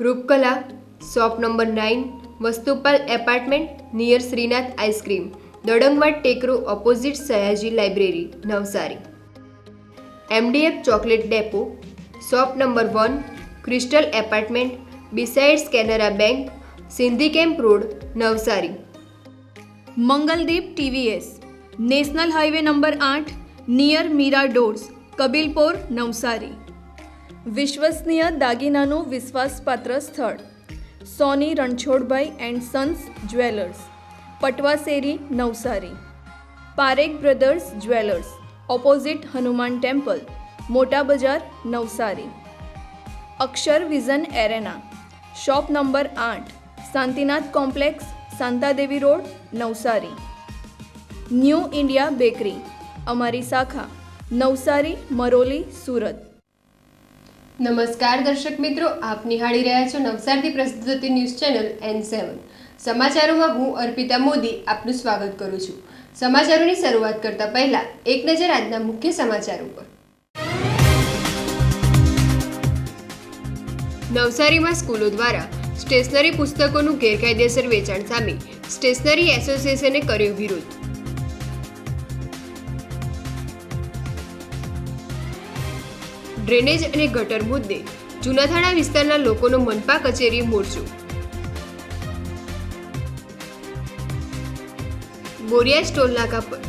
Rupkala, shop number 9, Vastupal apartment, near Shrinath ice cream, Dadangwad Tekro opposite Sayaji library, Navsari. MDF chocolate depot, shop number 1, crystal apartment, besides Canara bank, Sindhi camp road, Navsari. Mangaldeep TVS, national highway number 8, near Meera doors, Kabilpor, Navsari. વિશ્વસનીય દાગીનાનું વિશ્વાસપાત્ર સ્થળ Soni Ranchhodbhai and sons jewellers, Patwasheri, Navsari. Parekh brothers jewellers, opposite Hanuman temple, Mota Bazar, Navsari. Akshar vision arena, shop number 8, Shantinath complex, Shantadevi road, Navsari. New India bakery, અમારી શાખા નવસારી, મરોલી, સુરત. નમસ્કાર દર્શક મિત્રો, આપ નિહાળી રહ્યા છો નવસારીથી પ્રસિદ્ધ થતી ન્યૂઝ ચેનલ N7. સમાચારોમાં હું અર્પિતા મોદી આપનું સ્વાગત કરું છું. સમાચારોની શરૂઆત કરતા પહેલા એક નજર આજના મુખ્ય સમાચારો પર. નવસારીમાં સ્કૂલો દ્વારા સ્ટેશનરી પુસ્તકોનું ગેરકાયદેસર વેચાણ સામે સ્ટેશનરી એસોસિએશને કર્યો વિરોધ. ડ્રેનેજ અને ગટર મુદ્દે જૂનાથાણા વિસ્તારના લોકોનો મનપા કચેરીએ મોરચો. બોરિયાજ ટોલ નાકા પર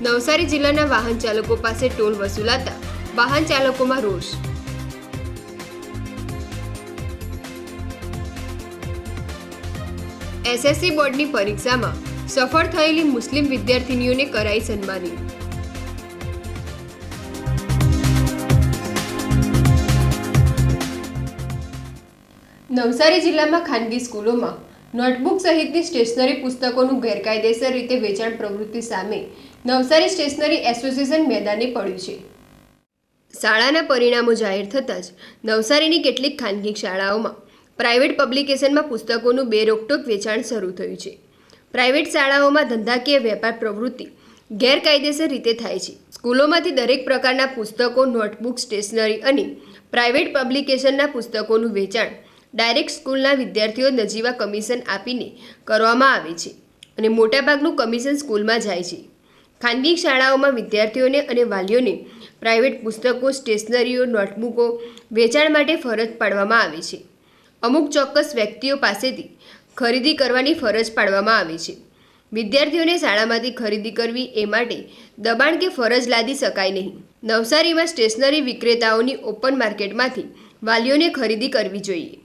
નવસારી જિલ્લાના વાહન ચાલકો પાસે ટોલ વસૂલાતા વાહન ચાલકોમાં રોષ. SSC બોર્ડની પરીક્ષામાં સફળ થયેલી મુસ્લિમ વિદ્યાર્થીનીઓને કરાઈ સન્માનિત. નવસારી જિલ્લામાં ખાનગી સ્કૂલોમાં નોટબુક સહિતની સ્ટેશનરી પુસ્તકોનું ગેરકાયદેસર રીતે વેચાણ પ્રવૃત્તિ સામે નવસારી સ્ટેશનરી એસોસિએશન મેદાને પડ્યું છે. શાળાના પરિણામો જાહેર થતાં જ નવસારીની કેટલીક ખાનગી શાળાઓમાં પ્રાઇવેટ પબ્લિકેશનમાં પુસ્તકોનું બેરોકટોક વેચાણ શરૂ થયું છે. પ્રાઇવેટ શાળાઓમાં ધંધાકીય વેપાર પ્રવૃત્તિ ગેરકાયદેસર રીતે થાય છે. સ્કૂલોમાંથી દરેક પ્રકારના પુસ્તકો, નોટબુક, સ્ટેશનરી અને પ્રાઇવેટ પબ્લિકેશનના પુસ્તકોનું વેચાણ ડાયરેક્ટ સ્કૂલના વિદ્યાર્થીઓ નજીવા કમિશન આપીને કરવામાં આવે છે અને મોટાભાગનું કમિશન સ્કૂલમાં જાય છે. ખાનગી શાળાઓમાં વિદ્યાર્થીઓને અને વાલીઓને પ્રાઇવેટ પુસ્તકો, સ્ટેશનરીઓ, નોટબુકો વેચાણ માટે ફરજ પાડવામાં આવે છે. અમુક ચોક્કસ વ્યક્તિઓ પાસેથી ખરીદી કરવાની ફરજ પાડવામાં આવે છે. વિદ્યાર્થીઓને શાળામાંથી ખરીદી કરવી એ માટે દબાણ કે ફરજ લાદી શકાય નહીં. નવસારીમાં સ્ટેશનરી વિક્રેતાઓની ઓપન માર્કેટમાંથી વાલીઓને ખરીદી કરવી જોઈએ.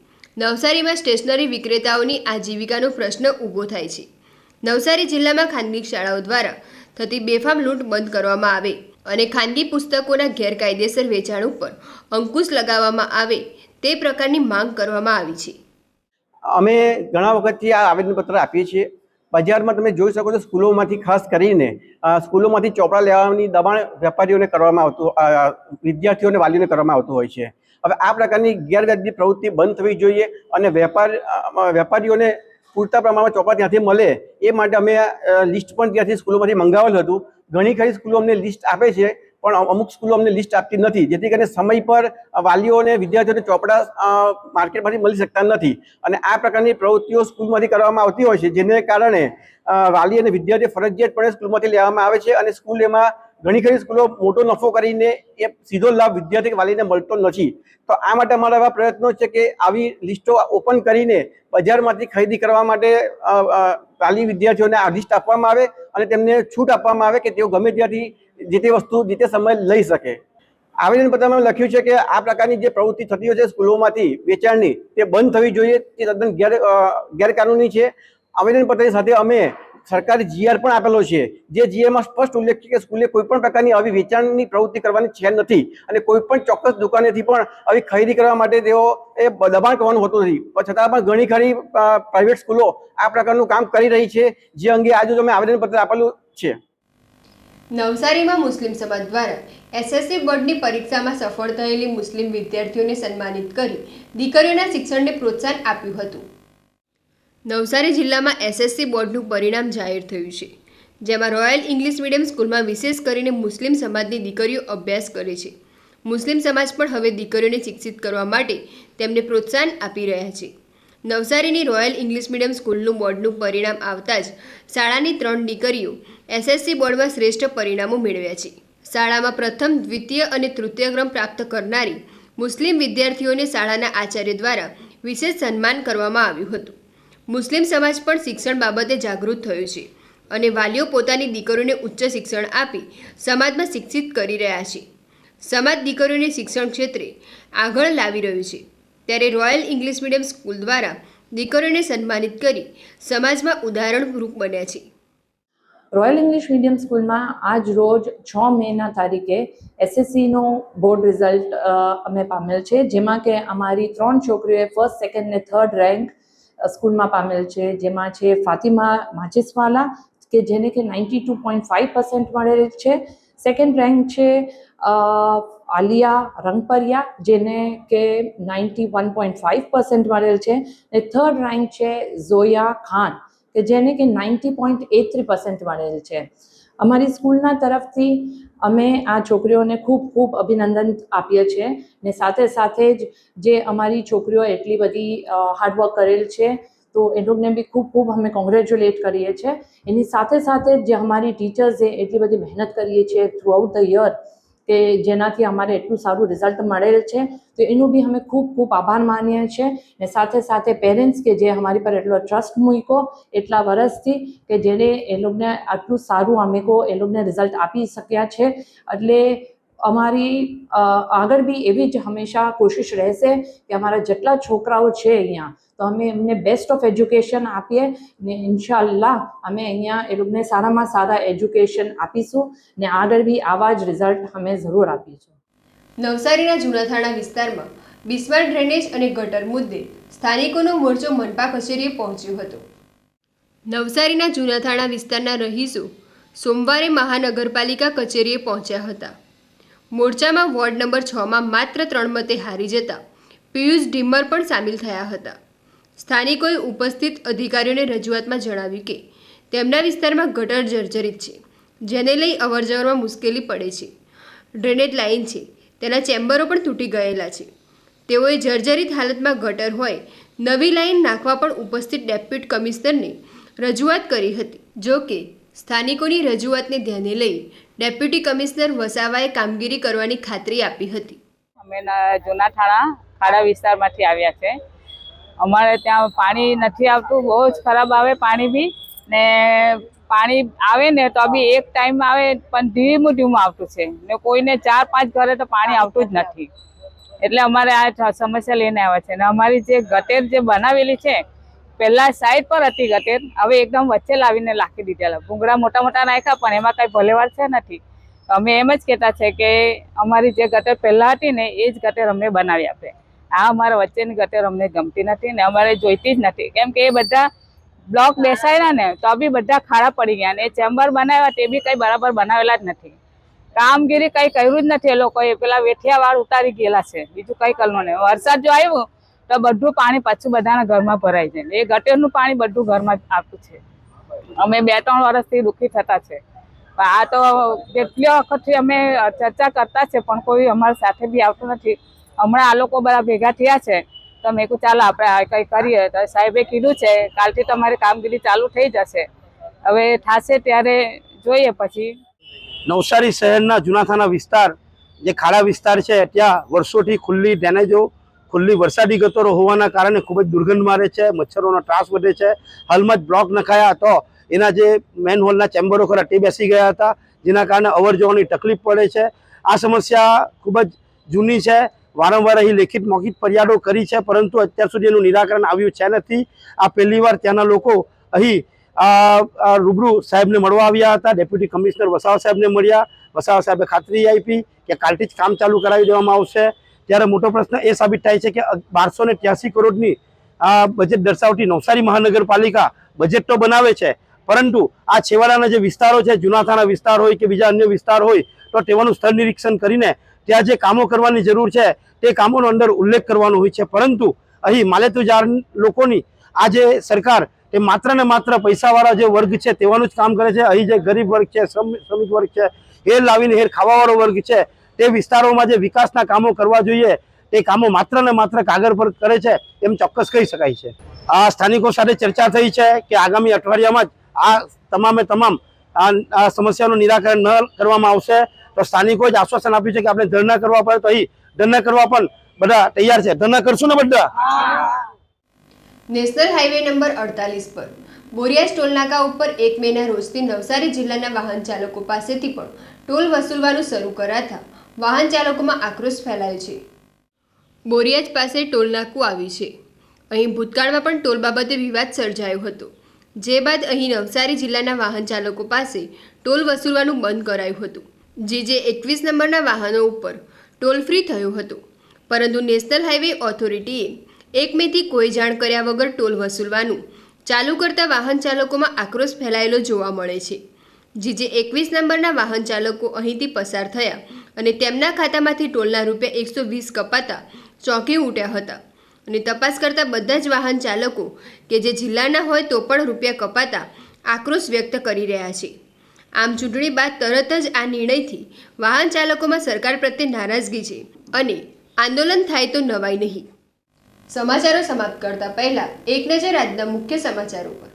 નવસારીમાં સ્ટેશનરી વિક્રેતાઓની આજીવિકાનો પ્રશ્ન ઊભો થાય છે. નવસારી જિલ્લામાં ખાનગી શાળાઓ દ્વારા થતી બેફામ લૂંટ બંધ કરવામાં આવે અને ખાનગી પુસ્તકોના ગેરકાયદેસર વેચાણ ઉપર અંકુશ લગાવવામાં આવે તે પ્રકારની માંગ કરવામાં આવી છે. અમે ઘણા વખતથી આ આવેદનપત્ર આપીએ છીએ. બજારમાં તમે જોઈ શકો છો, સ્કૂલોમાંથી ખાસ કરીને સ્કૂલોમાંથી ચોપડા લેવાની દબાણ વેપારીઓને કરવામાં આવતું, વિદ્યાર્થીઓને વાલીઓને કરવામાં આવતું હોય છે. હવે આ પ્રકારની ગેરવ્યાજબી પ્રવૃત્તિ બંધ થવી જોઈએ અને વેપારીઓને પૂરતા પ્રમાણમાં ચોપડા ત્યાંથી મળે એ માટે અમે લિસ્ટ પણ ત્યાંથી સ્કૂલોમાંથી મંગાવેલું હતું. ઘણી ખરી સ્કૂલો અમને લિસ્ટ આપે છે, પણ અમુક સ્કૂલો અમને લિસ્ટ આપતી નથી, જેથી કરીને સમય પર વાલીઓ અને વિદ્યાર્થીઓને ચોપડા માર્કેટમાંથી મળી શકતા નથી. અને આ પ્રકારની પ્રવૃત્તિઓ સ્કૂલમાંથી કરવામાં આવતી હોય છે, જેને કારણે વાલી અને વિદ્યાર્થીઓ ફરજિયાતપણે સ્કૂલમાંથી લેવામાં આવે છે અને સ્કૂલ એમાં ઘણી ખરી સ્કૂલો મોટો નફો કરીને એ સીધો લાભ વિદ્યાર્થી કે વાલીને મળતો નથી. તો આ માટે અમારા એવા પ્રયત્નો છે કે આવી લિસ્ટો ઓપન કરીને બજારમાંથી ખરીદી કરવા માટે વાલી વિદ્યાર્થીઓને આ લિસ્ટ આપવામાં આવે અને તેમને છૂટ આપવામાં આવે કે તેઓ ગમે ત્યાંથી જે તે વસ્તુ જે તે સમય લઈ શકે. આવેદનપત્રમાં લખ્યું છે કે આ પ્રકારની જે પ્રવૃત્તિ થતી હોય છે સ્કૂલોમાંથી વેચાણની, તે બંધ થવી જોઈએ. તે તદ્દન ગેરકાનૂની છે. આવેદનપત્રની સાથે અમે સરકારી GR પણ આપેલો છે, જે GRમાં સ્પષ્ટ ઉલ્લેખ છે કે સ્કૂલે કોઈ પણ પ્રકારની આવી વેચાણની પ્રવૃત્તિ કરવાની છે નથી અને કોઈ પણ ચોક્કસ દુકાનેથી પણ આવી ખરીદી કરવા માટે તેઓ એ દબાણ કરવાનું હોતું નથી. છતાં પણ ઘણી ખરી પ્રાઇવેટ સ્કૂલો આ પ્રકારનું કામ કરી રહી છે, જે અંગે આજે અમે આવેદનપત્ર આપેલું છે. નવસારીમાં મુસ્લિમ સમાજ દ્વારા SSC બોર્ડની પરીક્ષામાં સફળ થયેલી મુસ્લિમ વિદ્યાર્થીઓને સન્માનિત કરી દીકરીઓના શિક્ષણને પ્રોત્સાહન આપ્યું હતું. નવસારી જિલ્લામાં SSC બોર્ડનું પરિણામ જાહેર થયું છે, જેમાં રોયલ ઇંગ્લિશ મીડિયમ સ્કૂલમાં વિશેષ કરીને મુસ્લિમ સમાજની દીકરીઓ અભ્યાસ કરે છે. મુસ્લિમ સમાજ પણ હવે દીકરીઓને શિક્ષિત કરવા માટે તેમને પ્રોત્સાહન આપી રહ્યા છે. નવસારીની રોયલ ઇંગ્લિશ મીડિયમ સ્કૂલનું બોર્ડનું પરિણામ આવતા જ શાળાની 3 દીકરીઓ એસએસસી બોર્ડમાં શ્રેષ્ઠ પરિણામો મેળવ્યા છે. શાળામાં પ્રથમ, દ્વિતીય અને તૃતીય ક્રમ પ્રાપ્ત કરનારી મુસ્લિમ વિદ્યાર્થીઓને શાળાના આચાર્ય દ્વારા વિશેષ સન્માન કરવામાં આવ્યું હતું. મુસ્લિમ સમાજ પણ શિક્ષણ બાબતે જાગૃત થયો છે અને વાલીઓ પોતાની દીકરીઓને ઉચ્ચ શિક્ષણ આપી સમાજમાં શિક્ષિત કરી રહ્યા છે. સમાજ દીકરીઓને શિક્ષણ ક્ષેત્રે આગળ લાવી રહ્યું છે, ત્યારે રોયલ ઇંગ્લિશ મીડિયમ સ્કૂલ દ્વારા દીકરીઓને સન્માનિત કરી સમાજમાં ઉદાહરણરૂપ બન્યા છે. રોયલ ઇંગ્લિશ મીડિયમ સ્કૂલમાં આજ રોજ 6 મેના તારીખે એસએસસીનો બોર્ડ રિઝલ્ટ અમે પામેલ છે, જેમાં કે અમારી 3 છોકરીઓએ ફર્સ્ટ, સેકન્ડ ને થર્ડ રેન્ક સ્કૂલમાં પામેલ છે. જેમાં છે ફાતિમા માચિસવાલા કે જેને કે 92.5% મળેલ છે. સેકન્ડ રેન્ક છે આલિયા રંગપરિયા જેને કે 91.5% મળેલ છે. અને થર્ડ રેન્ક છે ઝોયા ખાન કે જેને કે 90.83% મળેલ છે. અમારી સ્કૂલના તરફથી અમે આ છોકરીઓને ખૂબ ખૂબ અભિનંદન આપીએ છીએ ને સાથે સાથે જ જે અમારી છોકરીઓ એટલી બધી હાર્ડવર્ક કરેલ છે તો એ લોકોને બી ખૂબ ખૂબ અમે કોંગ્રેચ્યુલેટ કરીએ છીએ. એની સાથે સાથે જે અમારી ટીચર્સે એટલી બધી મહેનત કરીએ છીએ થ્રુઆઉટ ધ યર કે જેનાથી અમારે એટલું સારું રિઝલ્ટ મળેલ છે, તો એનું બી અમે ખૂબ ખૂબ આભાર માનીએ છીએ. ને સાથે સાથે પેરેન્ટ્સ કે જે અમારી પર એટલો ટ્રસ્ટ મૂક્યો એટલા વર્ષથી કે જેને એ લોકોને આટલું સારું અમે એ લોકોને રિઝલ્ટ આપી શક્યા છે. એટલે અમારી આગળ બી એવી જ હંમેશા કોશિશ રહેશે કે અમારા જેટલા છોકરાઓ છે અહીંયા તો અમે એમને બેસ્ટ ઓફ એજ્યુકેશન આપીએ ને ઇન્શાઅલ્લાહ અમે અહીંયા એ લોકોને સારામાં સારા એજ્યુકેશન આપીશું ને આગળ બી આવા જ રિઝલ્ટ અમે જરૂર આપીશું. નવસારીના જૂના થાણા વિસ્તારમાં બિસ્માર ડ્રેનેજ અને ગટર મુદ્દે સ્થાનિકોનો મોરચો મનપા કચેરીએ પહોંચ્યો હતો. નવસારીના જૂના થાણા વિસ્તારના રહીશો સોમવારે મહાનગરપાલિકા કચેરીએ પહોંચ્યા હતા. મોરચામાં વોર્ડ નંબર 6માં માત્ર 3 મતે હારી જતા પિયુષ ઢીમ્મર પણ સામેલ થયા હતા. સ્થાનિકોએ ઉપસ્થિત અધિકારીઓને રજૂઆતમાં જણાવ્યું કે તેમના વિસ્તારમાં ગટર જર્જરિત છે, જેને લઈ અવરજવરમાં મુશ્કેલી પડે છે. ડ્રેનેજ લાઇન છે, તેના ચેમ્બરો પણ તૂટી ગયેલા છે. તેઓએ જર્જરિત હાલતમાં ગટર હોય નવી લાઇન નાખવા પણ ઉપસ્થિત ડેપ્યુટી કમિશનરને રજૂઆત કરી હતી. જો કે સ્થાનિકોની રજૂઆતને ધ્યાને લઈ ડેપ્યુટી કમિશનર વસાવાએ કામગીરી કરવાની ખાતરી આપી હતી. અમે જૂના થાણા ખાડા વિસ્તારમાંથી આવ્યા છે. અમારે ત્યાં પાણી નથી આવતું, બહુ જ ખરાબ આવે પાણી બી, ને પાણી આવે ને તો બી એક ટાઈમ આવે પણ ધીમું ધીમું આવતું છે ને કોઈને 4-5 ઘરે તો પાણી આવતું જ નથી. એટલે અમારે આ સમસ્યા લઈને આવ્યા છે. ને અમારી જે ગટેર જે બનાવેલી છે પહેલા સાઈડ પર હતી ગટેર, હવે એકદમ વચ્ચે લાવીને નાખી દીધેલા. ભૂંગળા મોટા મોટા નાખ્યા પણ એમાં કઈ ભલેવાર છે નથી. અમે એમ જ કહેતા છે કે અમારી જે ગટર પહેલા હતી ને એ જ ગટર અમને બનાવી આપે. આ અમારા વચ્ચેની ગટર અમને ગમતી નથી ને અમારે જોઈતી જ નથી, કેમ કે એ બધા બ્લોક બેસાડ્યા ને તો બી બધા ખાડા પડી ગયા ને ચેમ્બર બનાવ્યા તે બી કઈ બરાબર બનાવેલા જ નથી. કામગીરી કઈ કર્યું જ નથી એ લોકોએ. પેલા વેઠિયા વાળ ઉતારી ગયેલા છે, બીજું કઈ કરવું નહીં. વરસાદ જો આવ્યું તો બધું પાણી પાછું બધાના ઘરમાં ભરાઈ જાય. એ ગટરનું પાણી બધું ઘરમાં આવતું છે. અમે 2-3 વર્ષથી દુઃખી થતા છે. આ તો કેટલી વખતથી અમે ચર્ચા કરતા છે પણ કોઈ અમારી સાથે બી આવતું નથી. હમણાં આ લોકો બધા ભેગા થયા છે તો મેં કહ્યું ચાલો આપણે કંઈ કરીએ. તો સાહેબે કીધું છે કાલથી તમારી કામગીરી ચાલુ થઈ જશે, હવે થશે ત્યારે જોઈએ. પછી નવસારી શહેરના જૂના થાણા વિસ્તાર જે ખાડા વિસ્તાર છે ત્યાં વર્ષોથી ખુલ્લી ડ્રેનેજો, ખુલ્લી વરસાદી ગટરો હોવાના કારણે ખૂબ જ દુર્ગંધ મારે છે, મચ્છરોનો ત્રાસ વધે છે. હાલમાં જ બ્લોક નખાયા તો એના જે મેન હોલના ચેમ્બરો ખરા તે બેસી ગયા હતા, જેના કારણે અવર જવાની તકલીફ પડે છે. આ સમસ્યા ખૂબ જ જૂની છે. વારંવાર અહીં લેખિત મૌખિક ફરિયાદો કરી છે પરંતુ અત્યાર સુધી એનું નિરાકરણ આવ્યું છે નથી. આ પહેલીવાર ત્યાંના લોકો અહીં રૂબરૂ સાહેબને મળવા આવ્યા હતા. ડેપ્યુટી કમિશનર વસાવા સાહેબને મળ્યા. વસાવા સાહેબે ખાતરી આપી કે કાલથી જ કામ ચાલુ કરાવી દેવામાં આવશે. ત્યારે મોટો પ્રશ્ન એ સાબિત થાય છે કે 1283 કરોડની બજેટ દર્શાવતી નવસારી મહાનગરપાલિકા બજેટ તો બનાવે છે પરંતુ આ છેવાડાના જે વિસ્તારો છે, જૂના થાણા વિસ્તાર હોય કે બીજા અન્ય વિસ્તાર હોય, તો તેવાનું સ્થળ નિરીક્ષણ કરીને ત્યાં જે કામો કરવાની જરૂર છે તે કામોનો અંદર ઉલ્લેખ કરવાનો હોય છે. પરંતુ અહીં માલેતુજાર લોકોની આ જે સરકાર તે માત્ર ને માત્ર પૈસાવાળા જે વર્ગ છે તેવાનું જ કામ કરે છે. અહીં જે ગરીબ વર્ગ છે, શ્રમિક વર્ગ છે, હેર લાવીને હેર ખાવાવાળો વર્ગ છે, તે વિસ્તારોમાં જે વિકાસના કામો કરવા જોઈએ તે કામો માત્ર ને માત્ર કાગળ પર કરે છે એમ ચોક્કસ કહી શકાય છે. આ સ્થાનિકો સાથે ચર્ચા થઈ છે કે આગામી અઠવાડિયામાં જ આ તમામે તમામ આ સમસ્યાનું નિરાકરણ ન કરવામાં આવશે તો સ્થાનિકોએ જ આશ્વાસન આપ્યું છે કે આપણે ધરણા કરવા પડે તો અહીં ધરણા કરવા પણ બધા તૈયાર છે. ધરણા કરશું ને બધા? નેશનલ હાઈવે નંબર 48 પર બોરિયાજ ટોલનાકા ઉપર 1 મેના રોજથી નવસારી જિલ્લાના વાહન ચાલકો પાસેથી પણ ટોલ વસૂલવાનું શરૂ કરાતા વાહન ચાલકોમાં આક્રોશ ફેલાયો છે. બોરિયાજ પાસે ટોલનાકું આવ્યું છે. અહીં ભૂતકાળમાં પણ ટોલ બાબતે વિવાદ સર્જાયો હતો, જે બાદ અહીં નવસારી જિલ્લાના વાહન ચાલકો પાસે ટોલ વસૂલવાનું બંધ કરાયું હતું. જે 21 નંબરના વાહનો ઉપર ટોલ ફ્રી થયો હતો, પરંતુ નેશનલ હાઈવે ઓથોરિટીએ 1 મેથી કોઈ જાણ કર્યા વગર ટોલ વસૂલવાનું ચાલુ કરતા વાહન ચાલકોમાં આક્રોશ ફેલાયેલો જોવા મળે છે. જે 21 નંબરના વાહન ચાલકો અહીંથી પસાર થયા અને તેમના ખાતામાંથી ટોલના રૂપિયા 120 કપાતા ચોંકી ઉઠ્યા હતા અને તપાસ કરતા બધા જ વાહન ચાલકો કે જે જિલ્લાના હોય તો પણ રૂપિયા કપાતા આક્રોશ વ્યક્ત કરી રહ્યા છે. આમ ચૂંટણી બાદ તરત જ આ નિર્ણયથી વાહન ચાલકોમાં સરકાર પ્રત્યે નારાજગી છે અને આંદોલન થાય તો નવાઈ નહીં. સમાચારો સમાપ્ત કરતા પહેલા એક નજર આજના મુખ્ય સમાચારો પર.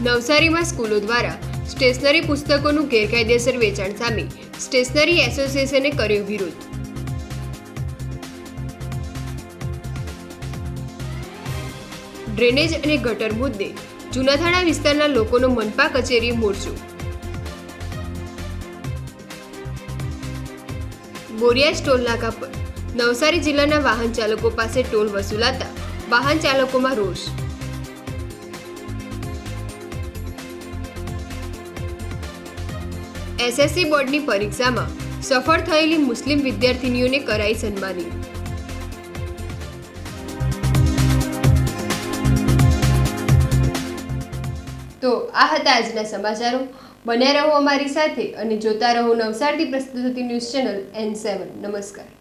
નવસારીમાં સ્કૂલો દ્વારા સ્ટેશનરી પુસ્તકોનું ગેરકાયદેસર વેચાણ સામે સ્ટેશનરી એસોસિએશને કર્યો વિરોધ. ડ્રેનેજ અને ગટર મુદ્દે જૂનાથાણા વિસ્તારના લોકોનો મનપા કચેરીએ મોરચો. બોરિયાજ ટોલનાકા પર નવસારી જિલ્લાના વાહન ચાલકો પાસે ટોલ વસૂલાતા વાહન ચાલકોમાં રોષ. એસએસસી બોર્ડની પરીક્ષામાં સફળ થયેલી મુસ્લિમ વિદ્યાર્થીનીઓને કરાઈ સન્માનિત. તો આ હતા આજના સમાચારો. બન્યા રહો અમારી સાથે અને જોતા રહો નવસારીથી પ્રસ્તુત થતી ન્યૂઝ ચેનલ N7. નમસ્કાર.